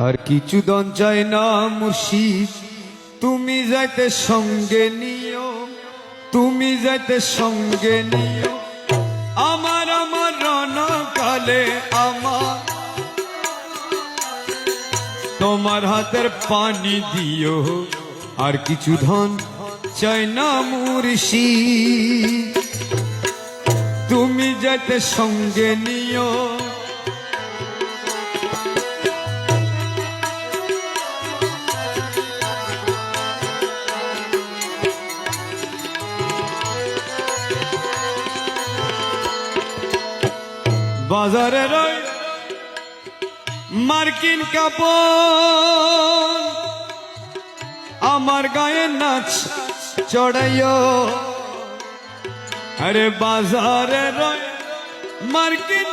আর কিছু দন চাই না মুর্শিদ, তুমি যাইতে সঙ্গে নিও, তুমি যাইতে সঙ্গে নিও আমার আমার রণকালে আমার, তোমার হাতের পানি দিও। আর কিছু ধন চাই না মুর্শিদ, তুমি যাইতে সঙ্গে নিও। বাজারে রই মার্কিন কাপড়, আমার গায়ে নাচ চড়াইও। আরে বাজারে রই মার্কিন